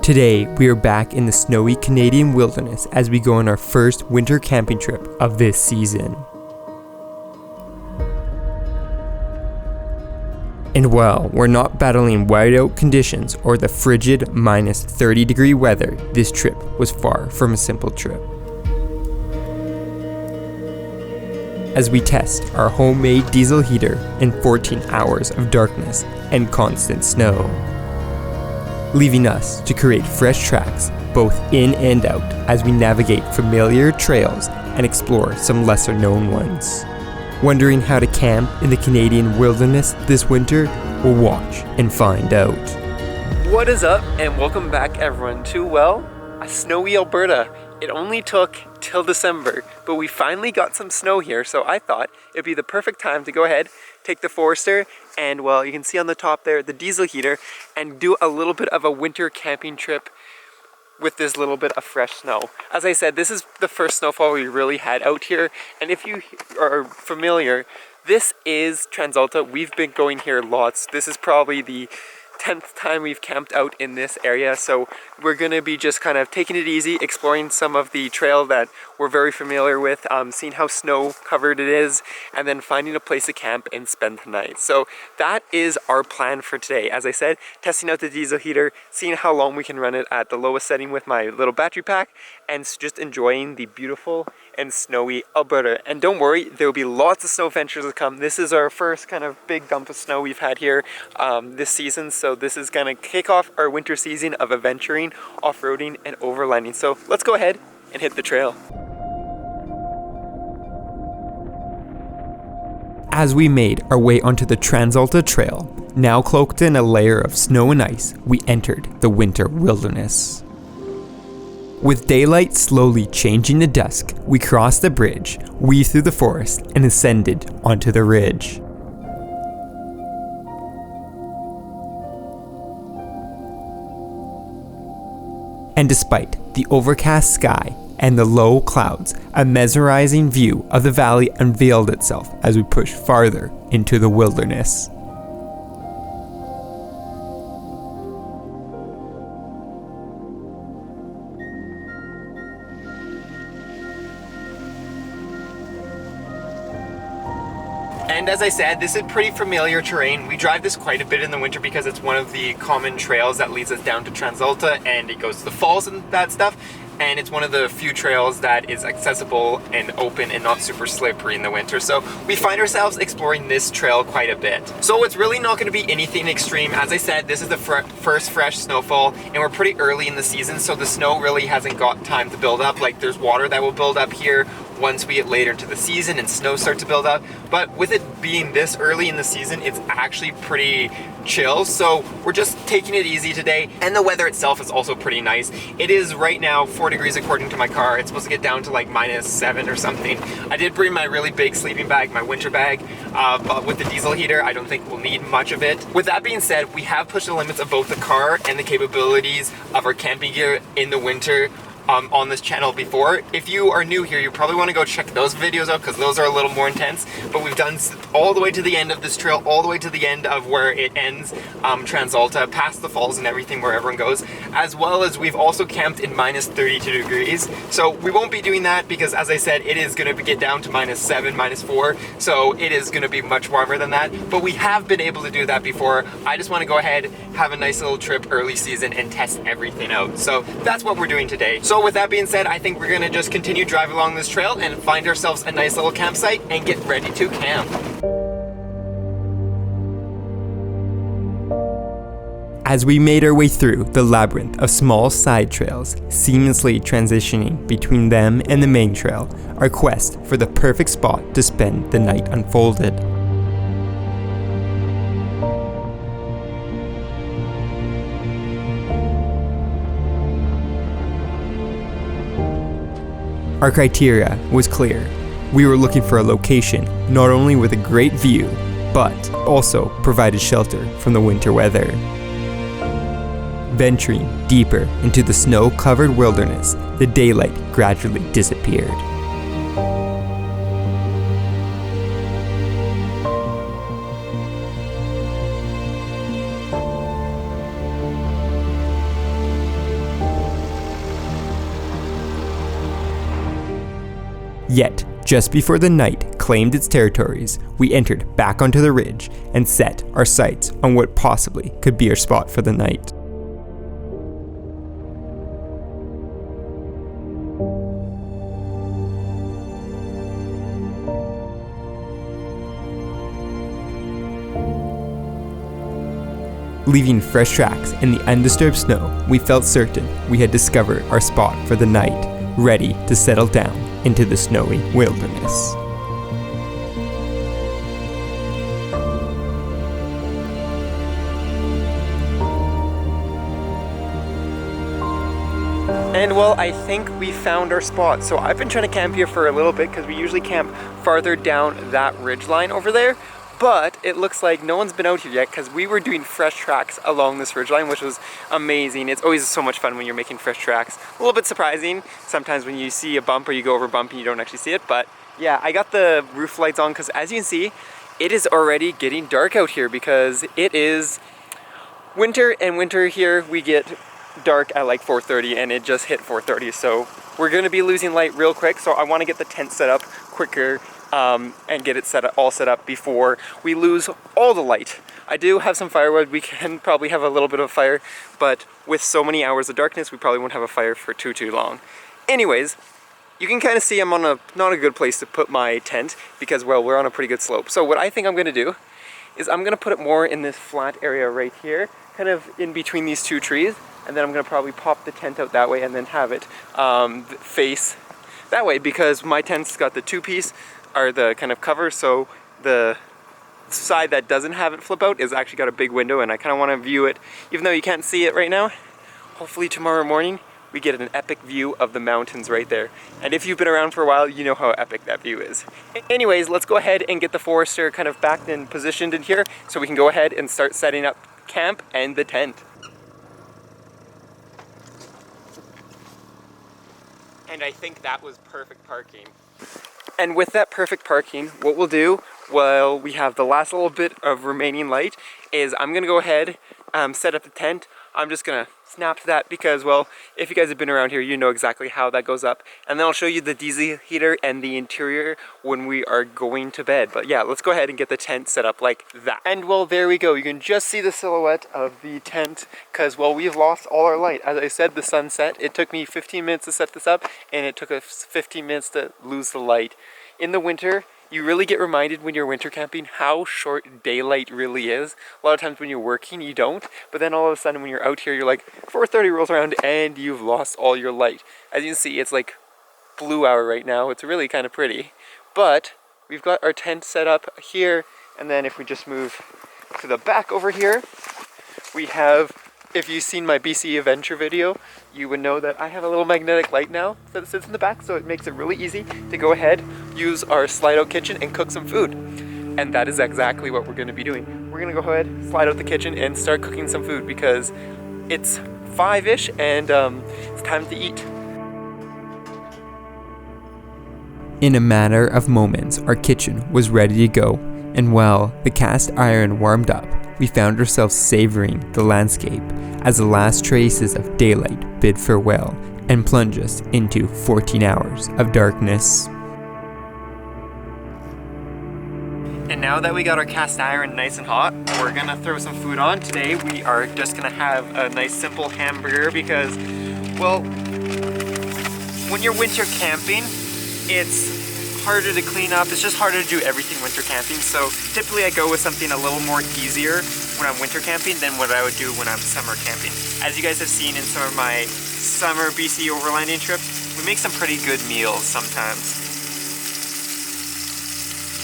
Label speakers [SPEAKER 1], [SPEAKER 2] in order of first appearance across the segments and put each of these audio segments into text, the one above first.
[SPEAKER 1] Today, we are back in the snowy Canadian wilderness as we go on our first winter camping trip of this season. And while we're not battling whiteout conditions or the frigid minus 30-degree weather, this trip was far from a simple trip. As we test our homemade diesel heater in 14 hours of darkness and constant snow, leaving us to create fresh tracks both in and out as we navigate familiar trails and explore some lesser known ones. Wondering how to camp in the Canadian wilderness this winter? We'll watch and find out. What is up, and welcome back everyone to, a snowy Alberta. It only took till December, but we finally got some snow here, so I thought it'd be the perfect time to go ahead, take the Forester, and you can see on the top there, the diesel heater, and do a little bit of a winter camping trip with this little bit of fresh snow. As I said, this is the first snowfall we really had out here, and if you are familiar, this is TransAlta. We've been going here lots. This is probably the 10th time we've camped out in this area, so we're gonna be just kind of taking it easy, exploring some of the trail that we're very familiar with, seeing how snow covered it is, and then finding a place to camp and spend the night. So that is our plan for today. As I said, testing out the diesel heater, seeing how long we can run it at the lowest setting with my little battery pack, and just enjoying the beautiful and snowy Alberta. And don't worry, there will be lots of snow ventures to come. This is our first kind of big dump of snow we've had here this season, so this is gonna kick off our winter season of adventuring, off-roading, and overlanding. So let's go ahead and hit the trail. As we made our way onto the TransAlta Trail, now cloaked in a layer of snow and ice, we entered the winter wilderness. With daylight slowly changing to dusk, we crossed the bridge, weaved through the forest, and ascended onto the ridge. And despite the overcast sky and the low clouds, a mesmerizing view of the valley unveiled itself as we pushed farther into the wilderness. And as I said, this is pretty familiar terrain. We drive this quite a bit in the winter because it's one of the common trails that leads us down to TransAlta, and it goes to the falls and that stuff. And it's one of the few trails that is accessible and open and not super slippery in the winter. So we find ourselves exploring this trail quite a bit. So it's really not going to be anything extreme. As I said, this is the first fresh snowfall, and we're pretty early in the season, so the snow really hasn't got time to build up. Like, there's water that will build up here once we get later into the season and snow starts to build up. But with it being this early in the season, it's actually pretty chill. So we're just taking it easy today, and the weather itself is also pretty nice. It is right now 4 degrees according to my car. It's supposed to get down to like -7 or something. I did bring my really big sleeping bag, my winter bag, but with the diesel heater, I don't think we'll need much of it. With that being said, we have pushed the limits of both the car and the capabilities of our camping gear in the winter on this channel before. If you are new here, you probably want to go check those videos out because those are a little more intense, but we've done all the way to the end of this trail, all the way to the end of where it ends, TransAlta, past the falls and everything where everyone goes, as well as we've also camped in -32 degrees. So we won't be doing that because, as I said, it is going to get down to -7, -4, so it is going to be much warmer than that, but we have been able to do that before. I just want to go ahead, have a nice little trip early season and test everything out. So that's what we're doing today. So with that being said, I think we're gonna just continue driving along this trail and find ourselves a nice little campsite and get ready to camp. As we made our way through the labyrinth of small side trails, seamlessly transitioning between them and the main trail, our quest for the perfect spot to spend the night unfolded. Our criteria was clear. We were looking for a location not only with a great view, but also provided shelter from the winter weather. Venturing deeper into the snow-covered wilderness, the daylight gradually disappeared.
[SPEAKER 2] Yet, just before the night claimed its territories, we entered back onto the ridge and set our sights on what possibly could be our spot for the night. Leaving fresh tracks in the undisturbed snow, we felt certain we had discovered our spot for the night, ready to settle down into the snowy wilderness.
[SPEAKER 1] And well, I think we found our spot. So I've been trying to camp here for a little bit because we usually camp farther down that ridge line over there. But it looks like no one's been out here yet because we were doing fresh tracks along this ridgeline, which was amazing. It's always so much fun when you're making fresh tracks. A little bit surprising sometimes when you see a bump or you go over a bump and you don't actually see it. But yeah, I got the roof lights on because as you can see, it is already getting dark out here because it is winter, and winter here we get dark at like 4:30 and it just hit 4:30. So we're going to be losing light real quick. So I want to get the tent set up quicker and get it all set up before we lose all the light. I do have some firewood. We can probably have a little bit of a fire, but with so many hours of darkness, we probably won't have a fire for too long. Anyways, you can kind of see I'm on not a good place to put my tent because, well, we're on a pretty good slope. So what I think I'm going to do is I'm going to put it more in this flat area right here, kind of in between these two trees, and then I'm going to probably pop the tent out that way and then have it face that way because my tent's got the two-piece are the kind of cover, so the side that doesn't have it flip out is actually got a big window, and I kind of want to view it even though you can't see it right now. Hopefully tomorrow morning we get an epic view of the mountains right there, and if you've been around for a while you know how epic that view is. Anyways, let's go ahead and get the Forester kind of backed and positioned in here so we can go ahead and start setting up camp and the tent. And I think that was perfect parking. And with that perfect parking, what we'll do while we have the last little bit of remaining light is I'm gonna go ahead, set up the tent. I'm just gonna snap to that because, well, if you guys have been around here, you know exactly how that goes up. And then I'll show you the diesel heater and the interior when we are going to bed. But yeah, let's go ahead and get the tent set up like that. And well, there we go. You can just see the silhouette of the tent because, well, we've lost all our light. As I said, the sun set. It took me 15 minutes to set this up and it took us 15 minutes to lose the light. In the winter, you really get reminded when you're winter camping how short daylight really is. A lot of times when you're working, you don't. But then all of a sudden when you're out here, you're like, 4:30 rolls around and you've lost all your light. As you can see, it's like blue hour right now. It's really kind of pretty. But we've got our tent set up here. And then if we just move to the back over here, we have, if you've seen my BC Adventure video, you would know that I have a little magnetic light now that sits in the back, so it makes it really easy to go ahead, use our slide-out kitchen and cook some food. And that is exactly what we're going to be doing. We're going to go ahead, slide out the kitchen and start cooking some food because it's 5-ish and it's time to eat.
[SPEAKER 2] In a matter of moments, our kitchen was ready to go, and while the cast iron warmed up, we found ourselves savoring the landscape as the last traces of daylight bid farewell and plunged us into 14 hours of darkness.
[SPEAKER 1] And now that we got our cast iron nice and hot, we're gonna throw some food on. Today we are just gonna have a nice simple hamburger because, well, when you're winter camping, it's harder to clean up. It's just harder to do everything winter camping. So typically I go with something a little more easier when I'm winter camping than what I would do when I'm summer camping. As you guys have seen in some of my summer BC overlanding trips, we make some pretty good meals sometimes.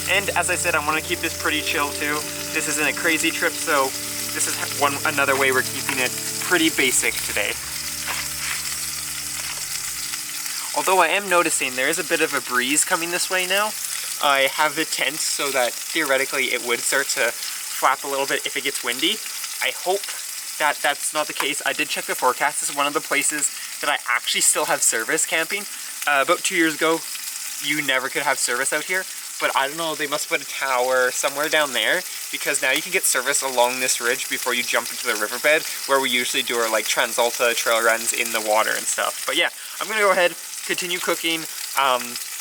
[SPEAKER 1] And as I said, I want to keep this pretty chill too. This isn't a crazy trip, so this is another way we're keeping it pretty basic today. Although I am noticing there is a bit of a breeze coming this way now. I have the tent so that theoretically it would start to flap a little bit if it gets windy. I hope that that's not the case. I did check the forecast. This is one of the places that I actually still have service camping. About 2 years ago, you never could have service out here. But I don't know, they must put a tower somewhere down there because now you can get service along this ridge before you jump into the riverbed where we usually do our like Transalta trail runs in the water and stuff. But yeah, I'm gonna go ahead, continue cooking.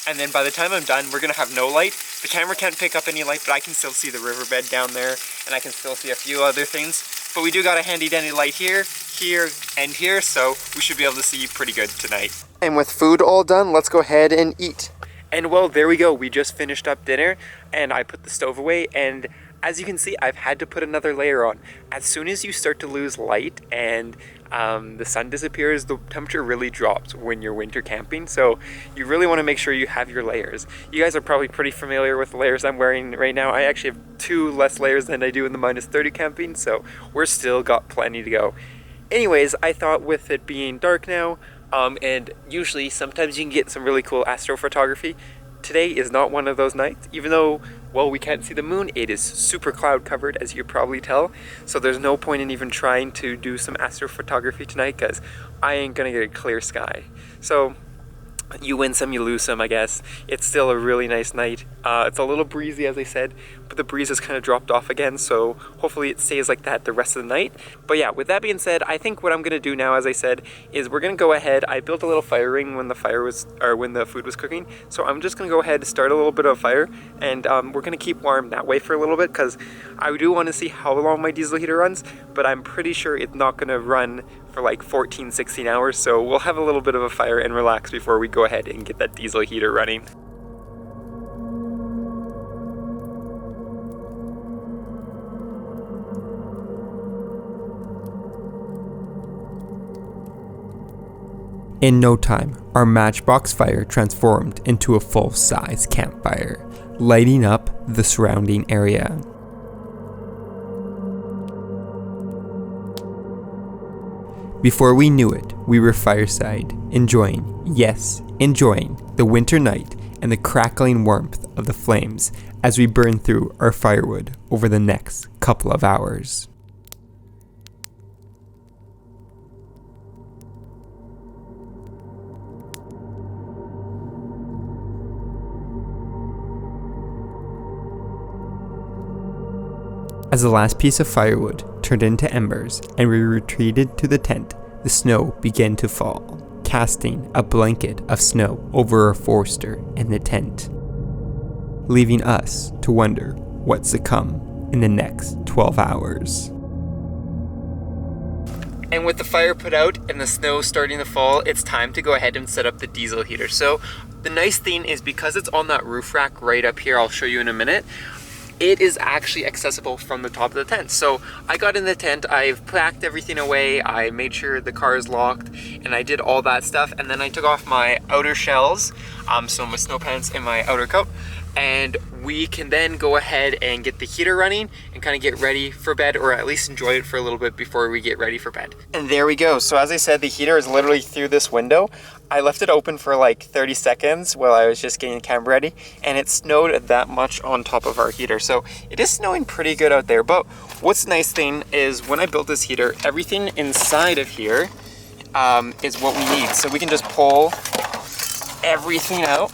[SPEAKER 1] And then by the time I'm done, we're gonna have no light. The camera can't pick up any light, but I can still see the riverbed down there, and I can still see a few other things. But we do got a handy dandy light here, here, and here, so we should be able to see pretty good tonight. And with food all done, let's go ahead and eat. And well, there we go. We just finished up dinner, and I put the stove away, and as you can see, I've had to put another layer on. As soon as you start to lose light and the sun disappears, the temperature really drops when you're winter camping. So you really want to make sure you have your layers. You guys are probably pretty familiar with the layers I'm wearing right now. I actually have 2 less layers than I do in the -30 camping, so we're still got plenty to go. Anyways, I thought with it being dark now, and usually sometimes you can get some really cool astrophotography. Today is not one of those nights, even though, well, we can't see the moon. It is super cloud covered, as you probably tell. So there's no point in even trying to do some astrophotography tonight, because I ain't gonna get a clear sky. So you win some, you lose some, I guess. It's still a really nice night. It's a little breezy, as I said, but the breeze has kind of dropped off again, so hopefully it stays like that the rest of the night. But yeah, with that being said, I think what I'm gonna do now, as I said, is we're gonna go ahead. I built a little fire ring when the food was cooking, so I'm just gonna go ahead and start a little bit of fire, and we're gonna keep warm that way for a little bit, because I do want to see how long my diesel heater runs, but I'm pretty sure it's not gonna run for like 14-16 hours, so we'll have a little bit of a fire and relax before we go ahead and get that diesel heater running.
[SPEAKER 2] In no time, our matchbox fire transformed into a full-size campfire, lighting up the surrounding area. Before we knew it, we were fireside, enjoying the winter night and the crackling warmth of the flames as we burned through our firewood over the next couple of hours. As the last piece of firewood turned into embers and we retreated to the tent, the snow began to fall, casting a blanket of snow over our Forester and the tent, leaving us to wonder what's to come in the next 12 hours.
[SPEAKER 1] And with the fire put out and the snow starting to fall, it's time to go ahead and set up the diesel heater. So the nice thing is, because it's on that roof rack right up here, I'll show you in a minute, it is actually accessible from the top of the tent. So I got in the tent, I've packed everything away, I made sure the car is locked, and I did all that stuff, and then I took off my outer shells, so my snow pants and my outer coat, and we can then go ahead and get the heater running and kind of get ready for bed, or at least enjoy it for a little bit before we get ready for bed. And there we go. So as I said, the heater is literally through this window. I left it open for like 30 seconds while I was just getting the camera ready, and it snowed that much on top of our heater. So it is snowing pretty good out there. But what's the nice thing is, when I built this heater, everything inside of here is what we need. So we can just pull everything out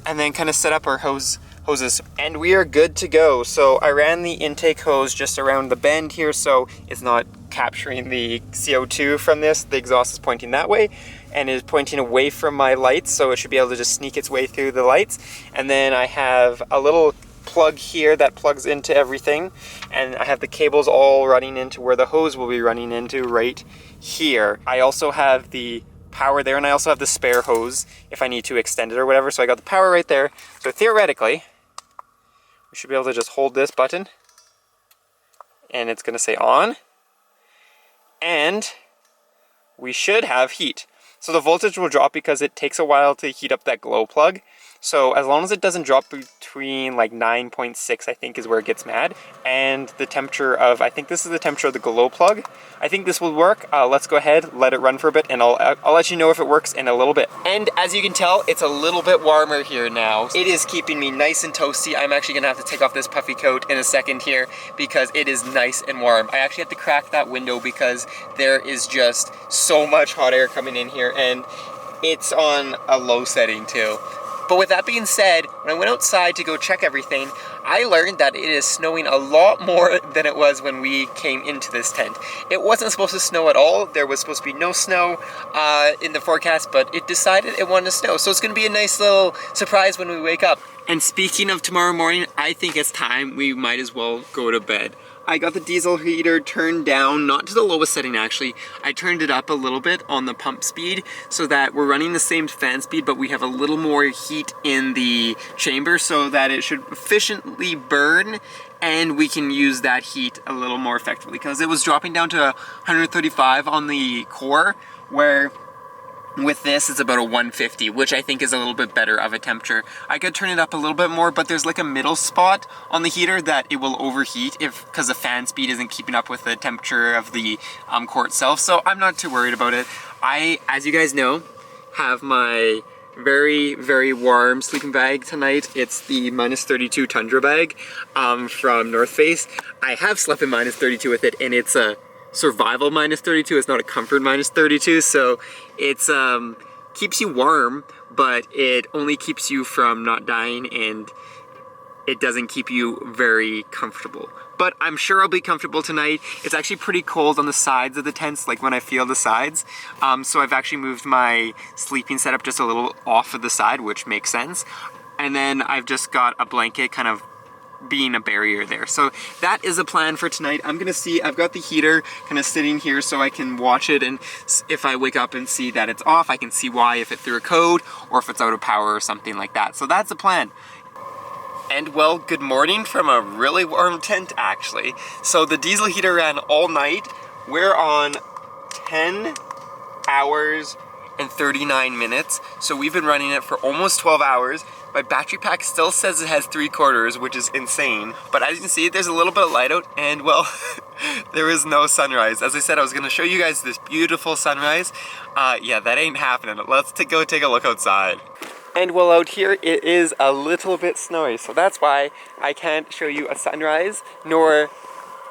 [SPEAKER 1] and then kind of set up our hoses, and we are good to go. So I ran the intake hose just around the bend here, so it's not capturing the CO2 from this. The exhaust is pointing that way and is pointing away from my lights, so it should be able to just sneak its way through the lights. And then I have a little plug here that plugs into everything, and I have the cables all running into where the hose will be running into right here. I also have the power there, and I also have the spare hose if I need to extend it or whatever. So I got the power right there. So theoretically, we should be able to just hold this button and it's gonna say on, and we should have heat. So the voltage will drop because it takes a while to heat up that glow plug. So as long as it doesn't drop between like 9.6, I think is where it gets mad, and the temperature of, I think this is the temperature of the glow plug, I think this will work. Let's go ahead, let it run for a bit, and I'll let you know if it works in a little bit. And as you can tell, it's a little bit warmer here now. It is keeping me nice and toasty. I'm actually gonna have to take off this puffy coat in a second here because it is nice and warm. I actually have to crack that window because there is just so much hot air coming in here, and it's on a low setting too. But with that being said, when I went outside to go check everything, I learned that it is snowing a lot more than it was when we came into this tent. It wasn't supposed to snow at all. There was supposed to be no snow in the forecast, but it decided it wanted to snow. So it's going to be a nice little surprise when we wake up. And speaking of tomorrow morning, I think it's time we might as well go to bed. I got the diesel heater turned down, not to the lowest setting actually. I turned it up a little bit on the pump speed so that we're running the same fan speed, but we have a little more heat in the chamber so that it should efficiently burn, and we can use that heat a little more effectively, because it was dropping down to 135 on the core, where with this it's about a 150, which I think is a little bit better of a temperature. I could turn it up a little bit more, but there's like a middle spot on the heater that it will overheat because the fan speed isn't keeping up with the temperature of the core itself. So I'm not too worried about it. I, as you guys know, have my very, very warm sleeping bag tonight. It's the -32 Tundra bag from North Face. I have slept in -32 with it, and it's a survival -32. It's not a comfort -32, so it's keeps you warm, but it only keeps you from not dying, and it doesn't keep you very comfortable. But I'm sure I'll be comfortable tonight. It's actually pretty cold on the sides of the tents, like when I feel the sides. So I've actually moved my sleeping setup just a little off of the side, which makes sense. And then I've just got a blanket kind of being a barrier there. So that is a plan for tonight. I'm gonna see, I've got the heater kind of sitting here so I can watch it, and if I wake up and see that it's off, I can see why, if it threw a code or if it's out of power or something like that. So that's the plan. And well, good morning from a really warm tent actually. So the diesel heater ran all night. We're on 10 hours and 39 minutes. So we've been running it for almost 12 hours. My battery pack still says it has 3/4, which is insane. But as you can see, there's a little bit of light out, and well, there is no sunrise. As I said, I was gonna show you guys this beautiful sunrise. Yeah, that ain't happening. Let's go take a look outside. And well, out here it is a little bit snowy, so that's why I can't show you a sunrise nor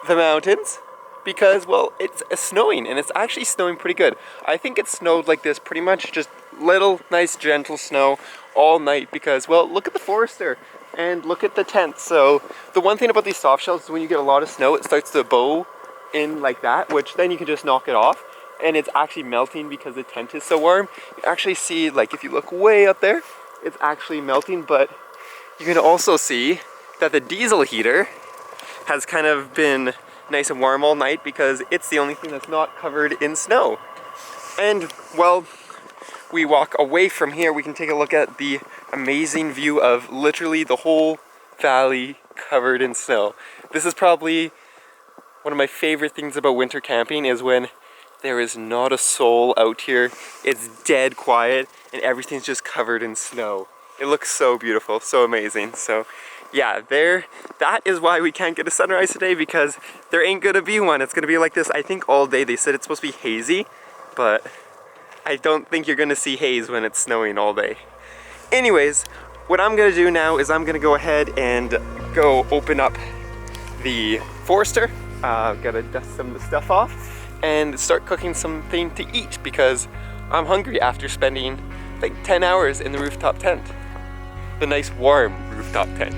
[SPEAKER 1] the mountains, because well, it's snowing, and it's actually snowing pretty good. I think it snowed like this pretty much, just little nice gentle snow all night, because well, look at the Forester and look at the tent. So the one thing about these soft shells is when you get a lot of snow, it starts to bow in like that, which then you can just knock it off, and it's actually melting because the tent is so warm. You actually see, like if you look way up there, it's actually melting. But you can also see that the diesel heater has kind of been nice and warm all night, because it's the only thing that's not covered in snow. And well, we walk away from here, we can take a look at the amazing view of literally the whole valley covered in snow. This is probably one of my favorite things about winter camping, is when there is not a soul out here. It's dead quiet and everything's just covered in snow. It looks so beautiful, so amazing. So yeah, that is why we can't get a sunrise today, because there ain't gonna be one. It's gonna be like this, I think, all day. They said it's supposed to be hazy, but I don't think you're gonna see haze when it's snowing all day. Anyways, what I'm gonna do now is I'm gonna go ahead and go open up the Forester. Gotta dust some of the stuff off and start cooking something to eat, because I'm hungry after spending like 10 hours in the rooftop tent. The nice warm rooftop tent.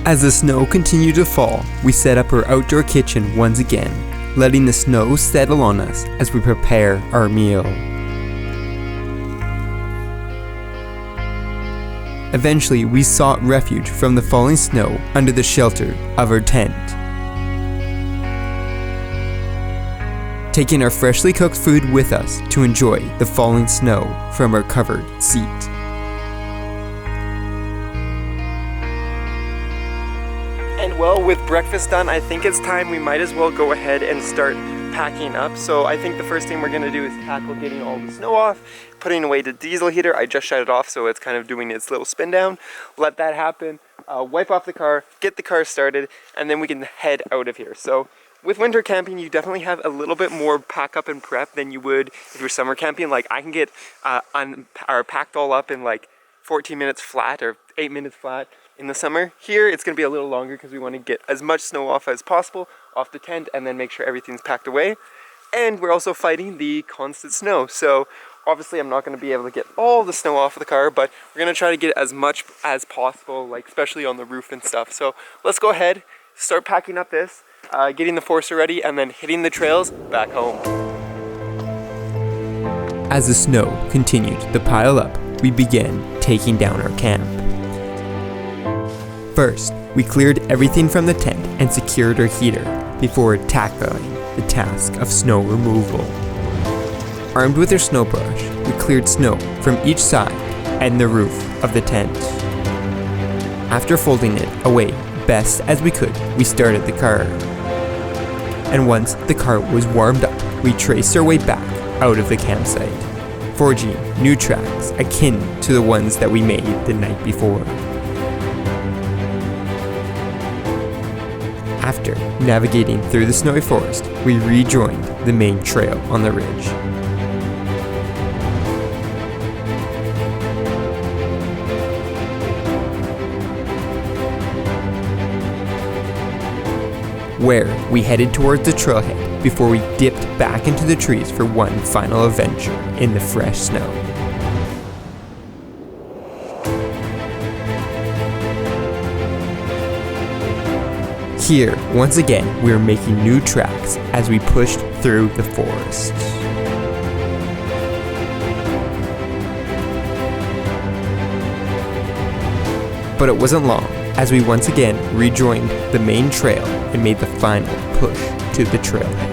[SPEAKER 2] As the snow continued to fall, we set up our outdoor kitchen once again, letting the snow settle on us as we prepare our meal. Eventually, we sought refuge from the falling snow under the shelter of our tent. Taking our freshly cooked food with us to enjoy the falling snow from our covered seat.
[SPEAKER 1] And well, with breakfast done, I think it's time we might as well go ahead and start packing up. So I think the first thing we're gonna do is tackle getting all the snow off, putting away the diesel heater. I just shut it off, so it's kind of doing its little spin down. Let that happen, wipe off the car, get the car started, and then we can head out of here. So with winter camping, you definitely have a little bit more pack up and prep than you would if you're summer camping. Like I can get packed all up in like 14 minutes flat or 8 minutes flat in the summer. Here it's going to be a little longer because we want to get as much snow off as possible off the tent, and then make sure everything's packed away. And we're also fighting the constant snow. So Obviously I'm not going to be able to get all the snow off of the car, but we're going to try to get as much as possible, like especially on the roof and stuff. So let's go ahead, start packing up this, getting the Forester ready, and then hitting the trails back home.
[SPEAKER 2] As the snow continued to pile up, we began taking down our camp. First, we cleared everything from the tent and secured our heater before tackling the task of snow removal. Armed with our snow brush, we cleared snow from each side and the roof of the tent. After folding it away best as we could, we started the car. And once the car was warmed up, we traced our way back out of the campsite, forging new tracks akin to the ones that we made the night before. After navigating through the snowy forest, we rejoined the main trail on the ridge. Where we headed towards the trailhead before we dipped back into the trees for one final adventure in the fresh snow. Here, once again, we were making new tracks as we pushed through the forest. But it wasn't long as we once again rejoined the main trail and made the final push to the trailhead.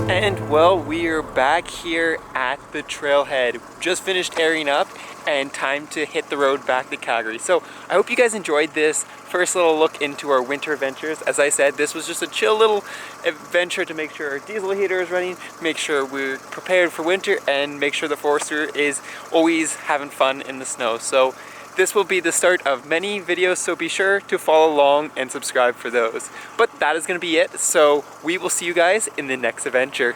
[SPEAKER 1] And well, we are back here at the trailhead. Just finished airing up and time to hit the road back to Calgary. So I hope you guys enjoyed this first little look into our winter adventures. As I said, this was just a chill little adventure to make sure our diesel heater is running, make sure we're prepared for winter, and make sure the Forester is always having fun in the snow. So this will be the start of many videos, so be sure to follow along and subscribe for those. But that is going to be it, so we will see you guys in the next adventure.